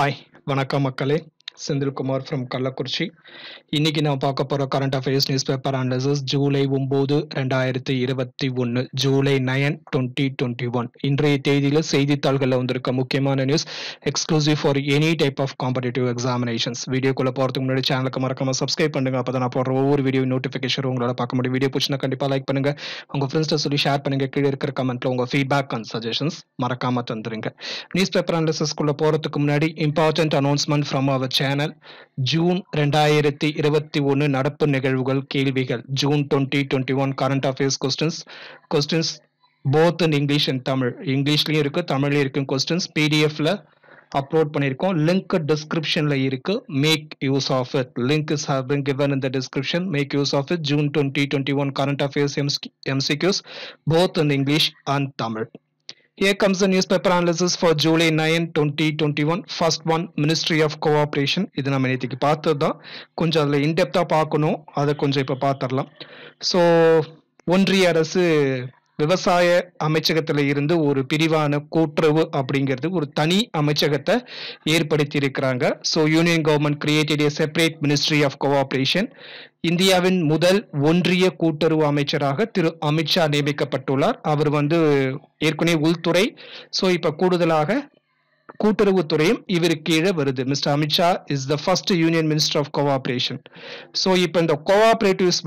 Hi வணக்கம் மக்களே. Senthilkumar from Kallakurichi. இன்னைக்கு நான் பார்க்க போகிற current affairs news paper analysis July 9 2021 July 9 2021 இன்றைய தேதியில் செய்தித்தாள்களில் வந்திருக்க முக்கியமான news exclusive for any type of competitive examinations. வீடியோக்குள்ளே போகிறதுக்கு முன்னாடி சேனலுக்கு மறக்காம சப்ஸ்கிரைப் பண்ணுங்க. அப்போ தான் நான் போடுற ஒவ்வொரு வீடியோ நோட்டிஃபிகேஷன் உங்களால் பார்க்க முடியும். வீடியோ பிடிச்சினா கண்டிப்பாக லைக் பண்ணுங்க, உங்கள் ஃப்ரெண்ட்ஸ்ட்ட சொல்லி ஷேர் பண்ணுங்க. கீழே இருக்கிற கமெண்ட்ல உங்கள் ஃபீட்பேக் அண்ட் சஜஷன்ஸ் மறக்காம தந்துருங்க. நியூஸ் பேப்பர் அனாலிசிஸ்க்குள்ள போகிறதுக்கு முன்னாடி important announcement from our channel. June 2021 நடப்பு நிகழ்வுகள் கேள்விகள். June 2021 current affairs questions both in English and Tamil. இங்கிலீஷ்லயும் இருக்கு, தமிழ்லயும் இருக்கு. கொஸ்டின்ஸ் பிடிஎஃப்ல அப்லோட் பண்ணியிருக்கோம். லிங்க் டிஸ்கிரிப்ஷன்ல இருக்கு. Make use of it. Link is have been given in the description. Make use of it. June 2021 current affairs MCQs both in English and Tamil. Here comes the newspaper analysis for July 9, 2021. First one, Ministry of Cooperation. இது நம்ம நேற்றுக்கு பார்த்தது தான். கொஞ்சம் அதில் இன்டெப்த்தாக பார்க்கணும், அதை கொஞ்சம் இப்போ பார்த்துடலாம். ஸோ ஒன்றிய அரசு விவசாய அமைச்சகத்தில் இருந்து ஒரு பிரிவான கூட்டுறவு அப்படிங்கிறது ஒரு தனி அமைச்சகத்தை ஏற்படுத்தி இருக்கிறாங்க. So union government created a separate ministry of cooperation. இந்தியாவின் முதல் ஒன்றிய கூட்டுறவு அமைச்சராக திரு அமித்ஷா நியமிக்கப்பட்டுள்ளார். அவர் ஏற்கனவே உள்துறை, ஸோ இப்ப கூடுதலாக கூட்டுறவுத்துறையும் இவரு கீழே வருது. Mister Amit Shah is the first union minister of cooperation. So இப்ப இந்த கோஆபரேட்டிவ்ஸ்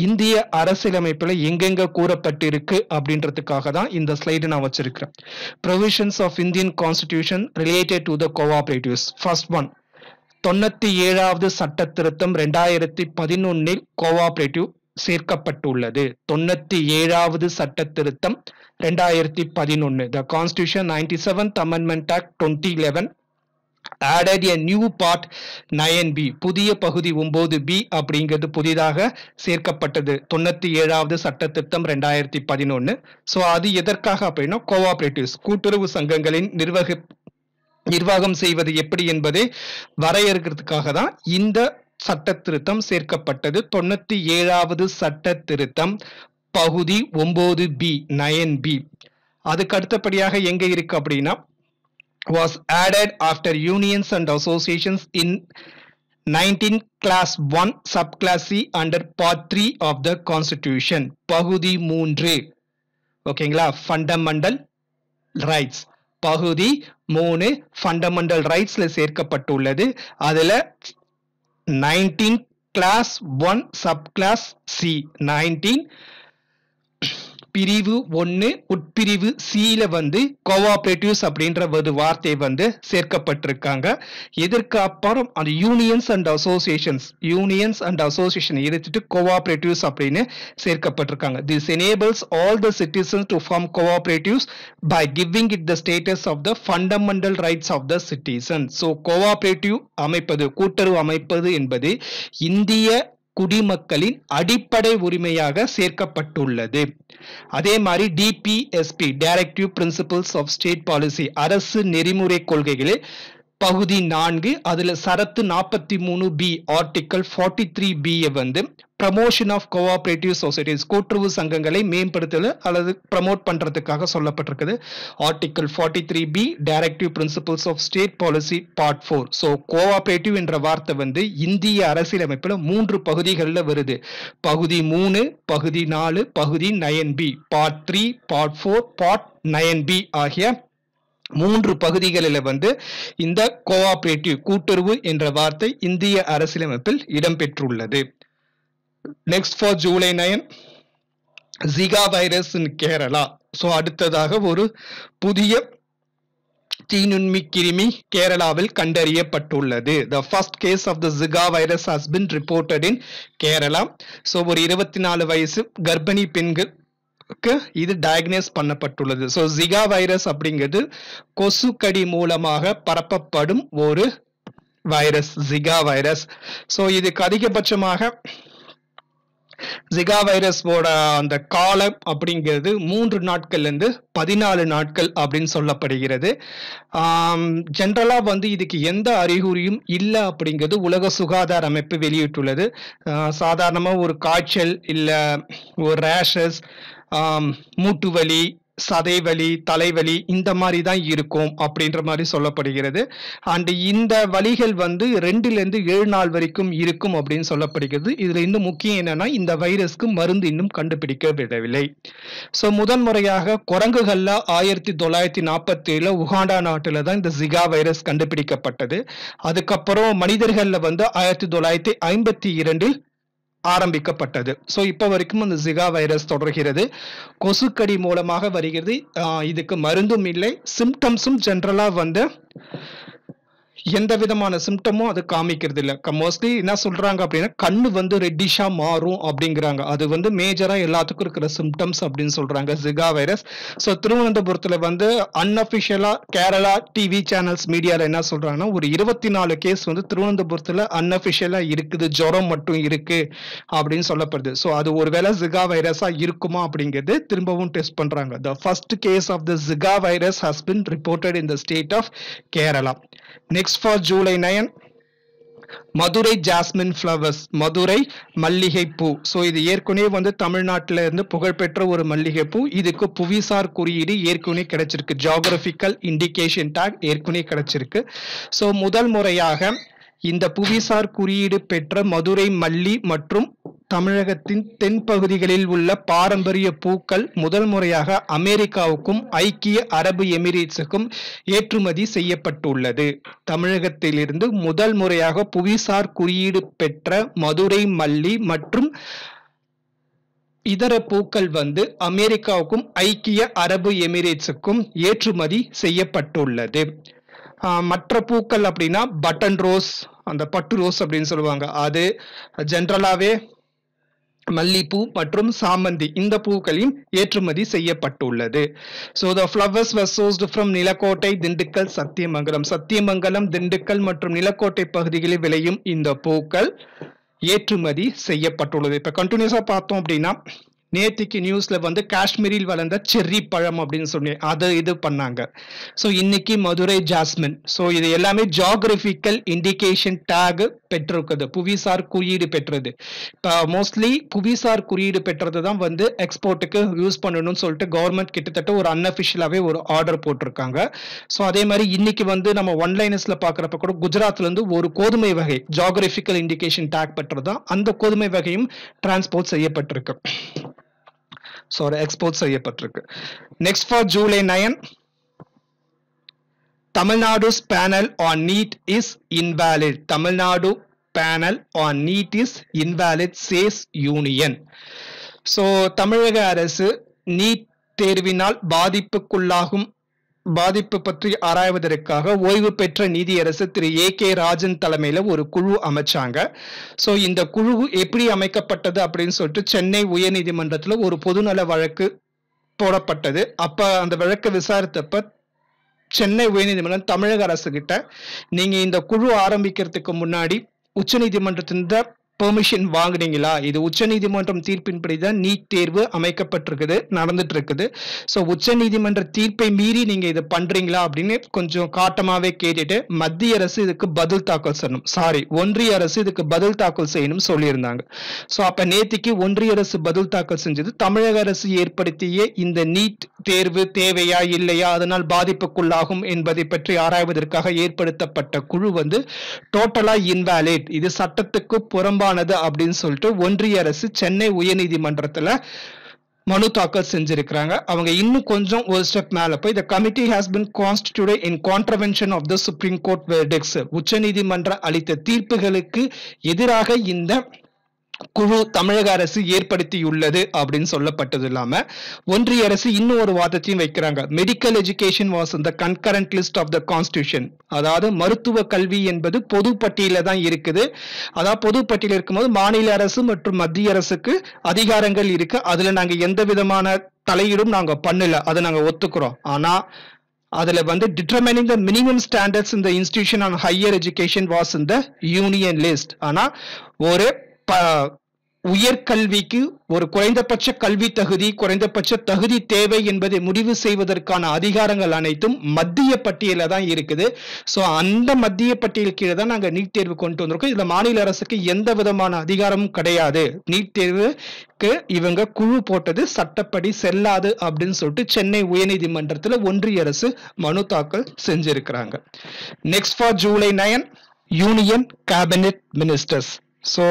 இந்திய அரசியலமைப்புல எங்கெங்க கூறப்பட்டிருக்கு அப்படின்றதுக்காக தான் இந்த ஸ்லைடு நான் வச்சிருக்கிறேன். Provisions of Indian constitution related to the cooperatives. First one, 97வது சட்ட திருத்தம் 2011 கோஆபரேட்டிவ் சேர்க்கப்பட்டுள்ளது. 97வது சட்ட திருத்தம் 2011. The Constitution 97th Amendment Act 2011 added a new part 9B. புதிய பகுதி 9B அப்படிங்கிறது புதிதாக சேர்க்கப்பட்டது. 97வது சட்ட திருத்தம் 2011. ஸோ அது எதற்காக அப்படின்னா கோஆபரேட்டிவ்ஸ் கூட்டுறவு சங்கங்களின் நிர்வாகம் செய்வது எப்படி என்பதை வரையறுக்கிறதுக்காக தான் இந்த சட்ட திருத்தம் சேர்க்கப்பட்டது. 97வது சட்ட திருத்தம் பகுதி 9B 9B. அதுக்கு அடுத்தபடியாக எங்க இருக்கு அப்படின்னா was added after unions and associations in 19 class 1 subclass C under part 3 of the constitution. பகுதி 3, ஓகேங்களா, ஃபண்டமெண்டல் ரைட்ஸ். பகுதி 3 ஃபண்டமெண்டல் ரைட்ஸ்ல சேர்க்கப்பட்டுள்ளது. அதுல 19 கிளாஸ் 1 சப் கிளாஸ் சி 19 பிரிவு 1 உட்பிரிவு சில கோஆபரேட்டிவ்ஸ் அப்படின்ற ஒரு வார்த்தை சேர்க்கப்பட்டிருக்காங்க. இதற்கு அப்புறம் அந்த யூனியன்ஸ் அண்ட் அசோசியேஷன் எடுத்துட்டு கோஆபரேட்டிவ்ஸ் அப்படின்னு சேர்க்கப்பட்டிருக்காங்க. This enables all the citizens to form cooperatives by giving it the status of the fundamental rights of the citizen. So cooperative அமைப்பது, கூட்டுறவு அமைப்பது என்பது இந்திய குடிமக்களின் அடிப்படை உரிமையாக சேர்க்கப்பட்டுள்ளது. அதே மாதிரி DPSP directive principles of state policy அரசு நெறிமுறை கொள்கைகளில் பகுதி 4 அதுல சரத்து 43B article 43B promotion of cooperative societies கூட்டுறவு சங்கங்களை மேம்படுத்தல் அல்லது ப்ரமோட் பண்றதுக்காக சொல்லப்பட்டிருக்குது. Article 43B directive principles of state policy part 4. So cooperative என்ற வார்த்தை இந்திய அரசியலமைப்புல 3 பகுதிகளில் வருது. பகுதி 3, பகுதி 4, பகுதி 9B, part 3, part 4, part 9B ஆகிய 3 பகுதிகளில் இந்த கோஆபரேட்டிவ் கூட்டுறவு என்ற வார்த்தை இந்திய அரசியலமைப்பில் இடம்பெற்றுள்ளது. Next for July 9, Zika virus in Kerala. So அடுத்ததாக ஒரு புதிய தீநுண்மி கிருமி கேரளாவில் கண்டறியப்பட்டுள்ளது. The first case of the Zika virus has been reported in Kerala. So ஒரு 24 வயசு கர்ப்பிணி பெண்கள் இது டயக்னோஸ் பண்ணப்பட்டுள்ளது. ஸோ ஜிகா வைரஸ் அப்படிங்கிறது கொசுக்கடி மூலமாக பரப்பப்படும் ஒரு வைரஸ், ஜிகா வைரஸ். ஸோ இதுக்கு அதிகபட்சமாக ஜிகா வைரஸோட அந்த காலம் அப்படிங்கிறது 3 நாட்கள்ல இருந்து 14 நாட்கள் அப்படின்னு சொல்லப்படுகிறது. ஜென்ரலா இதுக்கு எந்த அறிகுறியும் இல்லை அப்படிங்கிறது உலக சுகாதார அமைப்பு வெளியிட்டுள்ளது. சாதாரணமா ஒரு காய்ச்சல் இல்ல ஒரு ரேஷஸ், மூட்டு வலி, சதைவலி, தலைவலி இந்த மாதிரி தான் இருக்கும் அப்படின்ற மாதிரி சொல்லப்படுகிறது. அண்ட் இந்த வலிகள் வந்து 2லிருந்து 7 நாள் வரைக்கும் இருக்கும் அப்படின்னு சொல்லப்படுகிறது. இதுல இன்னும் முக்கியம் என்னன்னா, இந்த வைரஸ்க்கு மருந்து இன்னும் கண்டுபிடிக்கப்படவில்லை. ஸோ முதன்முறையாக குரங்குகள்ல 1947 உகாண்டா நாட்டுல தான் இந்த ஜிகா வைரஸ் கண்டுபிடிக்கப்பட்டது. அதுக்கப்புறம் மனிதர்கள்ல வந்து 1952 ஆரம்பிக்கப்பட்டது. ஸோ இப்போ வரைக்கும் அந்த ஜிகா வைரஸ் தொடர்கிறது. கொசுக்கடி மூலமாக வருகிறது. இதுக்கு மருந்தும் இல்லை. சிம்டம்ஸும் ஜென்ரலா வந்து எந்த விதமான சிம்டமும் அது காமிக்கிறது இல்லை. மோஸ்ட்லி என்ன சொல்றாங்க அப்படின்னா, கண்ணு வந்து ரெட்டிஷா மாறும் அப்படிங்கிறாங்க. அது வந்து மேஜரா எல்லாத்துக்கும் இருக்கிற சிம்டம்ஸ் அப்படின்னு சொல்றாங்க ஜிகா வைரஸ். ஸோ திருவனந்தபுரத்துல வந்து அன்அபிஷியலா கேரளா டிவி சேனல்ஸ் மீடியால என்ன சொல்றாங்கன்னா, ஒரு 24 கேஸ் வந்து திருவனந்தபுரத்துல அன்அபிஷியலா இருக்குது, ஜுரம் மட்டும் இருக்கு அப்படின்னு சொல்லப்படுது. ஸோ அது ஒருவேளை ஜிகா வைரஸா இருக்குமா அப்படிங்கிறது திரும்பவும் டெஸ்ட் பண்றாங்க. The first case of the Zika virus has been reported in the state of Kerala. Next for July 9, Madurai jasmine flowers, Madurai மல்லிகைப்பூ. ஸோ இது ஏற்கனவே வந்து தமிழ்நாட்டில இருந்து புகழ்பெற்ற ஒரு மல்லிகைப்பூ. இதுக்கு புவிசார் குறியீடு ஏற்கனவே கிடைச்சிருக்கு. ஜியோகிராபிக்கல் இண்டிகேஷன் டேக் ஏற்கனவே கிடைச்சிருக்கு. ஸோ முதல் முறையாக இந்த புவிசார் குறியீடு பெற்ற மதுரை மல்லி மற்றும் தமிழகத்தின் தென் பகுதிகளில் உள்ள பாரம்பரிய பூக்கள் முதல் முறையாக அமெரிக்காவுக்கும் ஐக்கிய அரபு எமிரேட்ஸுக்கும் ஏற்றுமதி செய்யப்பட்டுள்ளது. தமிழகத்திலிருந்து முதல் முறையாக புவிசார் குறியீடு பெற்ற மதுரை மல்லி மற்றும் இதர பூக்கள் வந்து அமெரிக்காவுக்கும் ஐக்கிய அரபு எமிரேட்ஸுக்கும் ஏற்றுமதி செய்யப்பட்டுள்ளது. மற்ற பூக்கள் அப்படின்னா பட்டன் ரோஸ், அந்த பட்டு ரோஸ் அப்படின்னு சொல்லுவாங்க, அது ஜென்ரலாவே மல்லிப்பூ மற்றும் சாமந்தி இந்த பூக்களையும் ஏற்றுமதி செய்யப்பட்டுள்ளது. So the flowers were sourced from Nilakottai, Dindigul, Sathyamangalam, Dindigul மற்றும் நிலக்கோட்டை பகுதிகளில் விளையும் இந்த பூக்கள் ஏற்றுமதி செய்யப்பட்டுள்ளது. இப்ப கண்டினியூஸா பார்த்தோம் அப்படின்னா, நேத்திக்கு நியூஸ்ல வந்து காஷ்மீரில் வளர்ந்த செர்ரி பழம் அப்படின்னு சொல்லி அதை இது பண்ணாங்க. ஸோ இன்னைக்கு மதுரை ஜாஸ்மின். ஸோ இது எல்லாமே ஜியோகிராபிக்கல் இண்டிகேஷன் டேக் பெற்றிருக்குது, புவிசார் குறியீடு பெற்றது. இப்போ மோஸ்ட்லி புவிசார் குறியீடு பெற்றது தான் வந்து எக்ஸ்போர்ட்டுக்கு யூஸ் பண்ணணும்னு சொல்லிட்டு கவர்மெண்ட் கிட்டத்தட்ட ஒரு அன்அஃபிஷியலாகவே ஒரு ஆர்டர் போட்டிருக்காங்க. ஸோ அதே மாதிரி இன்னைக்கு வந்து நம்ம ஒன்லைனர்ஸ்ல பார்க்குறப்ப கூட குஜராத்ல இருந்து ஒரு கோதுமை வகை ஜியோகிராபிக்கல் இண்டிகேஷன் டேக் பெற்றதுதான், அந்த கோதுமை வகையும் டிரான்ஸ்போர்ட் செய்யப்பட்டிருக்கு. எக்ஸ்போர்ட் செய்யப்பட்டிருக்கு. Next for July 9, Tamil Nadu's panel on NEET is invalid. Tamil Nadu panel on NEET is invalid says union. So தமிழக அரசு நீட் தேர்வினால் பாதிப்பு பற்றி ஆராய்வதற்காக ஓய்வு பெற்ற நீதியரசு திரு AK ராஜன் தலைமையில ஒரு குழு அமைச்சாங்க. ஸோ இந்த குழு எப்படி அமைக்கப்பட்டது அப்படின்னு சொல்லிட்டு சென்னை உயர்நீதிமன்றத்தில் ஒரு பொதுநல வழக்கு போடப்பட்டது. அப்ப அந்த வழக்கை விசாரித்தப்ப சென்னை உயர்நீதிமன்றம் தமிழக அரசு கிட்ட, நீங்க இந்த குழு ஆரம்பிக்கிறதுக்கு முன்னாடி உச்சநீதிமன்றத்தின் பெர்மிஷன் வாங்குனீங்களா? இது உச்சநீதிமன்றம் தீர்ப்பின்படிதான் நீட் தேர்வு அமைக்கப்பட்டிருக்குது, நடந்துட்டு இருக்குது. ஸோ உச்சநீதிமன்ற தீர்ப்பை மீறி நீங்க இதை பண்றீங்களா அப்படின்னு கொஞ்சம் காட்டமாவே கேட்டுட்டு மத்திய அரசு இதுக்கு பதில் தாக்கல் செய்யணும், ஒன்றிய அரசு இதுக்கு பதில் தாக்கல் செய்யணும் சொல்லியிருந்தாங்க. ஸோ அப்ப நேத்திக்கு ஒன்றிய அரசு பதில் தாக்கல் செஞ்சது, தமிழக அரசு ஏற்படுத்திய இந்த நீட் தேர்வு தேவையா இல்லையா, அதனால் பாதிப்புக்குள்ளாகும் என்பதை பற்றி ஆராய்வதற்காக ஏற்படுத்தப்பட்ட குழு வந்து டோட்டலா இன்வாலிட், இது சட்டத்துக்கு புறம்பானது அப்படின்னு சொல்லிட்டு ஒன்றிய அரசு சென்னை உயர்நீதிமன்றத்துல மனு தாக்கல் செஞ்சிருக்கிறாங்க. அவங்க இன்னும் கொஞ்சம் ஒரு ஸ்டெப் மேல போய், the committee has been constituted in contravention of the Supreme Court verdicts. உச்சநீதிமன்ற அளித்த தீர்ப்புகளுக்கு எதிராக இந்த குழு தமிழக அரசு ஏற்படுத்தியுள்ளது அப்படின்னு சொல்லப்பட்டது இல்லாம ஒன்றிய அரசு இன்னும் ஒரு வாதத்தையும் வைக்கிறாங்க. மெடிக்கல் எஜுகேஷன் வாஸ் இந்த concurrent list of the constitution. அதாவது மருத்துவ கல்வி என்பது பொது பட்டியல தான் இருக்குது. அதாவது பொது பட்டியல் இருக்கும்போது மாநில அரசு மற்றும் மத்திய அரசுக்கு அதிகாரங்கள் இருக்கு. அதுல நாங்க எந்த விதமான தலையீடும் நாங்க பண்ணல, அதை நாங்க ஒத்துக்கிறோம். ஆனா அதுல வந்து டிட்டர்மினிங் த மினிமம் ஸ்டாண்டர்ட்ஸ் இந்த institution on higher education was இந்த யூனியன் லிஸ்ட். ஆனா உயர்கல்விக்கு ஒரு குறைந்தபட்ச கல்வி தகுதி, குறைந்தபட்ச தகுதி தேவை என்பதை முடிவு செய்வதற்கான அதிகாரங்கள் அனைத்தும் மத்திய பட்டியல தான் இருக்குது. சோ அந்த மத்திய பட்டியல் கீழே தான் நாங்க நீட் தேர்வு கொண்டு வந்திருக்கோம். இதுல மாநில அரசுக்கு எந்த விதமான அதிகாரமும் கிடையாது. நீட் தேர்வுக்கு இவங்க குழு போட்டது சட்டப்படி செல்லாது அப்படின்னு சொல்லிட்டு சென்னை உயர்நீதிமன்றத்தில் ஒன்றிய அரசு மனு தாக்கல் செஞ்சிருக்கிறாங்க. Next for July 9 union cabinet ministers. So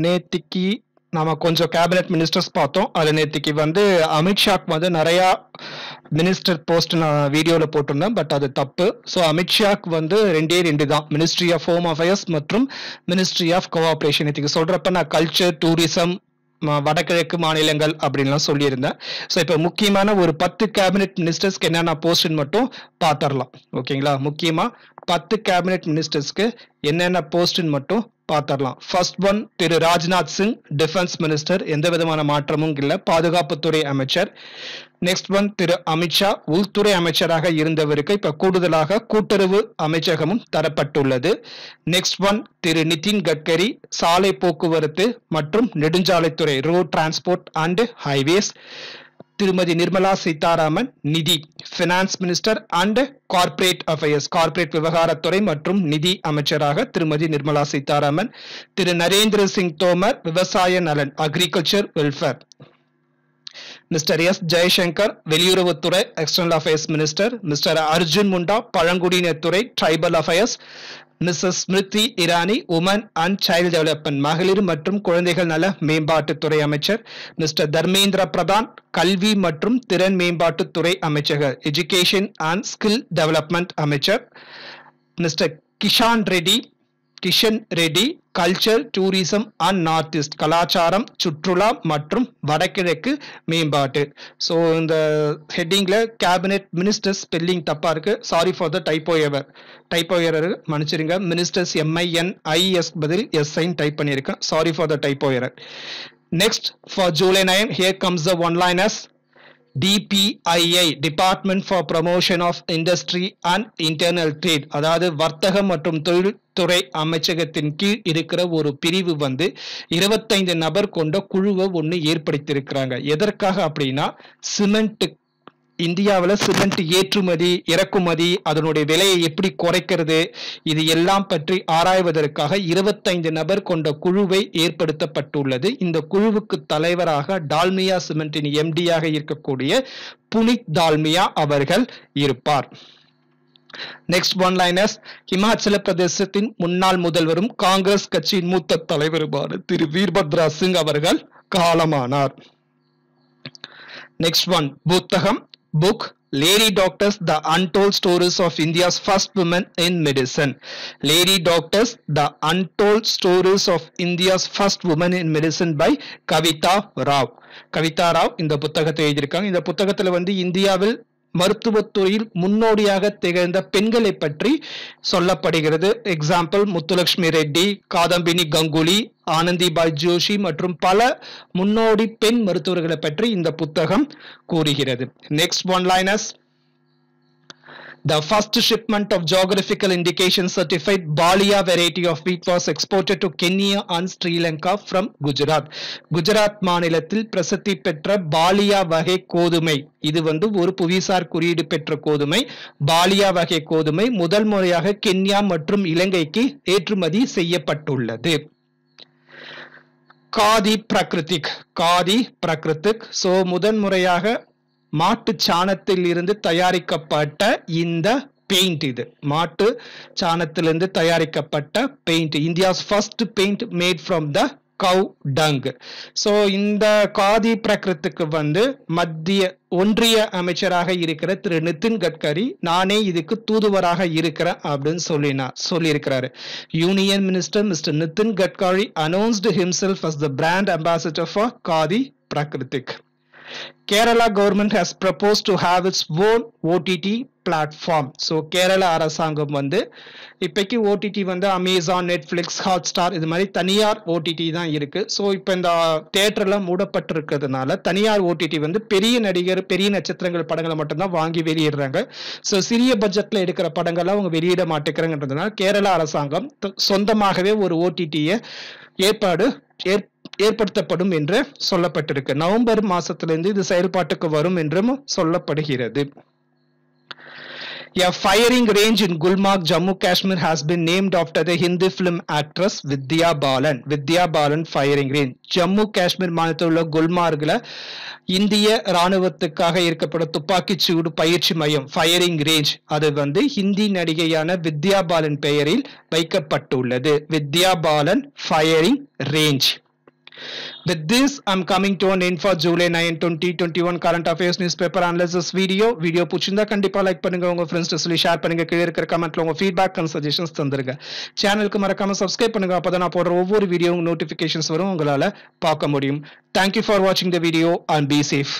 நேத்திக்கு நாம கொஞ்சம் கேபினெட் மினிஸ்டர்ஸ் பார்த்தோம். அது நேத்திக்கு வந்து அமித்ஷாக்கு வந்து நிறைய மினிஸ்டர் போஸ்ட் நான் வீடியோல போட்டிருந்தேன், பட் அது தப்பு. ஸோ அமித்ஷாக்கு வந்து ரெண்டு தான், மினிஸ்ட்ரி ஆஃப் ஹோம் அஃபேர்ஸ் மற்றும் மினிஸ்ட்ரி ஆஃப் கோஆபரேஷன். நேத்திக்கு சொல்றப்ப நான் கல்ச்சர், டூரிசம், வடகிழக்கு மாநிலங்கள் அப்படின்லாம் சொல்லியிருந்தேன். ஸோ இப்போ முக்கியமான ஒரு 10 கேபினெட் மினிஸ்டர்ஸ்க்கு என்னென்ன போஸ்ட்னு மட்டும் பார்த்துடலாம். ஓகேங்களா? முக்கியமா 10 கேபினெட் மினிஸ்டர்ஸ்க்கு என்னென்ன போஸ்ட்னு மட்டும் பார்த்துடலாம். ஃபர்ஸ்ட் ஒன் திரு ராஜ்நாத் சிங், டிஃபென்ஸ் மினிஸ்டர், எந்த விதமான மாற்றமும் இல்லை, பாதுகாப்புத்துறை அமைச்சர். நெக்ஸ்ட் ஒன் திரு அமித்ஷா, உள்துறை அமைச்சராக இருந்தவருக்கு இப்ப கூடுதலாக கூட்டுறவு அமைச்சகமும் தரப்பட்டுள்ளது. நெக்ஸ்ட் ஒன் திரு நிதின் கட்கரி, சாலை போக்குவரத்து மற்றும் நெடுஞ்சாலைத்துறை, ரோட் டிரான்ஸ்போர்ட் அண்ட் ஹைவேஸ். திருமதி நிர்மலா சீதாராமன், நிதி, finance minister and corporate affairs, corporate விவகாரத்துறை மற்றும் நிதி அமைச்சராக திருமதி நிர்மலா சீதாராமன். திரு நரேந்திர சிங் தோமர், விவசாய நலன், agriculture welfare. Mister S Jaishankar, வெளியுறவுத்துறை, external affairs minister. Mister Arjun Munda, பழங்குடியினர் துறை, tribal affairs. Missus Smriti Irani, woman and child development, மகளிர் மற்றும் குழந்தைகள் நல மேம்பாட்டுத்துறை அமைச்சர். மிஸ்டர் தர்மேந்திர பிரதான், கல்வி மற்றும் திறன் மேம்பாட்டுத்துறை அமைச்சர், எஜுகேஷன் அண்ட் ஸ்கில் டெவலப்மெண்ட் அமைச்சர். Mister Kishan Reddy, culture, tourism and North East, கலாச்சாரம், சுற்றுலா மற்றும் வடகிழக்கு மேம்பாட்டு. ஸோ இந்த ஹெட்டிங்ல கேபினெட் மினிஸ்டர்ஸ் ஸ்பெல்லிங் தப்பா இருக்கு, sorry for the typo error, மன்னிச்சிருங்க. மினிஸ்டர்ஸ் MINIS பதில் SIN டைப் பண்ணியிருக்கேன், sorry for the typo error. Next for July 9, here comes the one liners. DPII, department for promotion of industry and internal trade, அதாவது வர்த்தகம் மற்றும் தொழில்துறை அமைச்சகத்தின் கீழ் இருக்கிற ஒரு பிரிவு வந்து 25 நபர் கொண்ட குழுவை ஒன்று ஏற்படுத்தியிருக்கிறாங்க. எதற்காக அப்படின்னா, சிமெண்ட், இந்தியாவில் சிமெண்ட் ஏற்றுமதி இறக்குமதி, அதனுடைய விலையை எப்படி குறைக்கிறது, இது எல்லாம் பற்றி ஆராய்வதற்காக 25 நபர் கொண்ட குழுவை ஏற்படுத்தப்பட்டுள்ளது. இந்த குழுவுக்கு தலைவராக டால்மியா சிமெண்டின் MD-யாக இருக்கக்கூடிய புனித் தால்மியா அவர்கள் இருப்பார். நெக்ஸ்ட் ஒன் லைனர்ஸ், ஹிமாச்சல பிரதேசத்தின் முன்னாள் முதல்வரும் காங்கிரஸ் கட்சியின் மூத்த தலைவருமான திரு வீர்பத்ரா சிங் அவர்கள் காலமானார். நெக்ஸ்ட் ஒன் புத்தகம், book, Lady Doctors, The Untold Stories of India's First Women in Medicine. Lady Doctors, The Untold Stories of India's First Women in Medicine by Kavitha Rao இந்த புத்தகத்தை எழுதியிருக்காங்க. இந்த புத்தகத்துல வந்து இந்தியாவில் மருத்துவத்துறையில் முன்னோடியாக திகழ்ந்த பெண்களை பற்றி சொல்லப்படுகிறது. எக்ஸாம்பிள் முத்துலட்சுமி ரெட்டி, காதம்பினி கங்குலி, ஆனந்திபாய் ஜோஷி மற்றும் பல முன்னோடி பெண் மருத்துவர்களை பற்றி இந்த புத்தகம் கூறுகிறது. Next one liners, the first shipment of geographical indication certified Balia variety of wheat was exported to Kenya and Sri Lanka from Gujarat. Gujarat மாநிலத்தில் பிரசித்தி பெற்ற பாலியா வகை கோதுமை, இது வந்து ஒரு புவிசார் குறியீடு பெற்ற கோதுமை. பாலியா வகை கோதுமை முதல் முறையாக கென்யா மற்றும் இலங்கைக்கு ஏற்றுமதி செய்யப்பட்டுள்ளது. காதி பிராகிருதிக், சோ முதன்முறையாக மாட்டு சாணத்தில் இருந்து தயாரிக்கப்பட்ட இந்த பெயிண்ட், இது மாட்டு சாணத்திலிருந்து தயாரிக்கப்பட்ட paint, India's first paint made from the cow dung. So இந்த காதி பிராகிருதிக்கு வந்து ஒன்றிய அமைச்சராக இருக்கிற திரு நிதின் கட்கரி, நானே இதுக்கு தூதுவராக இருக்கிறேன் அப்படின்னு சொல்லியிருக்கிறாரு. Union minister mister Nitin Gadkari announced himself as the brand ambassador for Khadi Prakritik. Kerala government has proposed to have its own OTT platform. So Kerala அரசாங்கம் வந்து இப்போக்கி OTT வந்து அமேசான், நெட்ஃபிளிக்ஸ், ஹாட்ஸ்டார் இது மாதிரி தனியார் OTT தான் இருக்கு. ஸோ இப்போ இந்த தியேட்டர்லாம் மூடப்பட்டிருக்கிறதுனால தனியார் OTT வந்து பெரிய நடிகர், பெரிய நட்சத்திரங்கள் படங்களை மட்டும்தான் வாங்கி வெளியிடுறாங்க. ஸோ சிறிய பட்ஜெட்ல எடுக்கிற படங்கள்லாம் அவங்க வெளியிட மாட்டேங்கிறாங்கன்றதுனால கேரளா அரசாங்கம் சொந்தமாகவே ஒரு OTT ஏற்படுத்தப்படும் என்று சொல்லப்பட்டிருக்கு. நவம்பர் மாசத்திலிருந்து இது செயல்பாட்டுக்கு வரும் என்றும் சொல்லப்படுகிறது. A firing range in Gulmarg, Jammu Kashmir has been named after the Hindi film actress Vidya Balan. Vidya Balan firing range. Jammu Kashmir மாநிலத்தில் உள்ள குல்மார்க்ல இந்திய ராணுவத்துக்காக இருக்கப்படும் துப்பாக்கிச் சூடு பயிற்சி மையம் ஃபயரிங் ரேஞ்ச் அது ஹிந்தி நடிகையான வித்யா பாலன் பெயரில் வைக்கப்பட்டுள்ளது. Vidya Balan firing range. With this, I'm coming to an end for July 9, 2021 current affairs newspaper analysis video. Video பிடிச்சிருந்தா கண்டிப்பா லைக் பண்ணுங்க, உங்க ஃப்ரெண்ட்ஸ் சொல்லி ஷேர் பண்ணுங்க, கீழே இருக்கிற கமெண்ட்ல உங்க ஃபீட்பேக் அண்ட் சஜஷன்ஸ் தந்துருங்க. சேனலுக்கு மறக்காம சப்ஸ்கிரைப் பண்ணுங்க, அப்பதான் நான் போடுற ஒவ்வொரு வீடியோ நோட்டிபிகேஷன்ஸ் வரும், உங்களால பார்க்க முடியும். Thank you for watching the video and be safe.